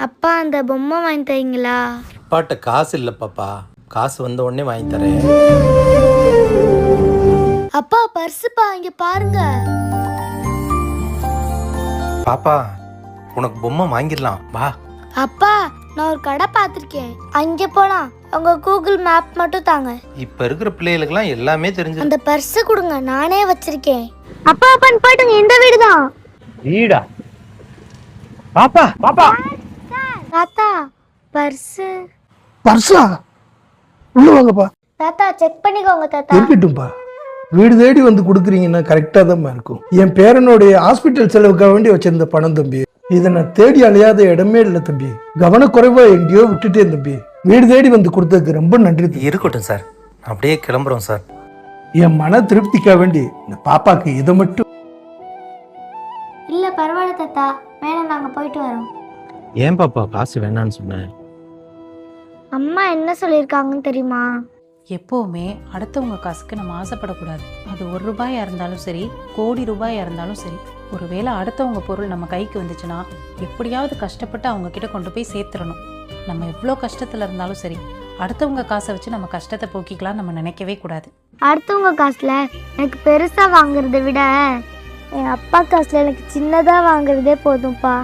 அப்பா அந்த பொம்மை வாங்கி தரீங்களா? அப்பாட்ட காசு இல்லை பாப்பா, காசு வந்த உடனே வாங்கி தரேன். அப்பா பர்ஸுப்பா, இங்க பாருங்க. பாப்பா உனக்கு பொம்மை வாங்கிடலாம் வா. அப்பா நான் ஒரு கடை பார்த்துருக்கேன், அங்கே போலாம். உங்க கூகுள் மேப் மட்டும் தாங்க. இப்ப இருக்கிற பிள்ளைகளுக்கெல்லாம் எல்லாமே தெரிஞ்சு. அந்த பர்ஸ் கொடுங்க, நானே வச்சிருக்கேன். அப்பா அப்பன் போயிட்டுங்க, இந்த வீடு தான். வீடா? பாப்பா பாப்பா தாத்தா பர்ஸ். பர்ஸா? உள்ள வாங்கப்பா. தாத்தா செக் பண்ணிக்கோங்க தாத்தா. இருக்கட்டும்பா, வீடு தேடி வந்து கொடுக்குறீங்கன்னா கரெக்டாக தான் இருக்கும். என் பேரனுடைய ஹாஸ்பிட்டல் செலவுக்காக வேண்டி வச்சிருந்த பணம் தம்பி, இதை நான் தேடி அலையாத இடமே இல்லை தம்பி. கவனக்குறைவா எங்கேயோ விட்டுட்டேன் தம்பி. வீடு தேடி வந்து கொடுத்ததுக்கு ரொம்ப நன்றி. இருக்கட்டும் சார், அப்படியே கிளம்புறோம் சார். என் மன திருப்திக்காக வேண்டி இந்த பாப்பாக்கு இதை மட்டும். இல்ல பரவாயில்ல தாத்தா, வேணாம், நாங்க போயிட்டு வரோம். ஏன் பாப்பா காசு வேணான்னு சொன்னேன்? அம்மா என்ன சொல்லியிருக்காங்கன்னு தெரியுமா? எப்போவுமே அடுத்தவங்க காசுக்கு நம்ம ஆசைப்படக்கூடாது. அது 1 ரூபாயா இருந்தாலும் சரி, கோடி ரூபாயா இருந்தாலும் சரி. ஒருவேளை அடுத்தவங்க பொருள் நம்ம கைக்கு வந்துச்சுன்னா எப்படியாவது கஷ்டப்பட்டு அவங்க கிட்ட கொண்டு போய் சேர்த்துடணும். நம்ம எவ்வளோ கஷ்டத்தில் இருந்தாலும் சரி, அடுத்தவங்க காசை வச்சு நம்ம கஷ்டத்தை போக்கிக்கலாம் நம்ம நினைக்கவே கூடாது. அடுத்தவங்க காசுல எனக்கு பெருசா வாங்குறதை விட என் அப்பா காசுல எனக்கு சின்னதா வாங்குறதே போதும்ப்பா.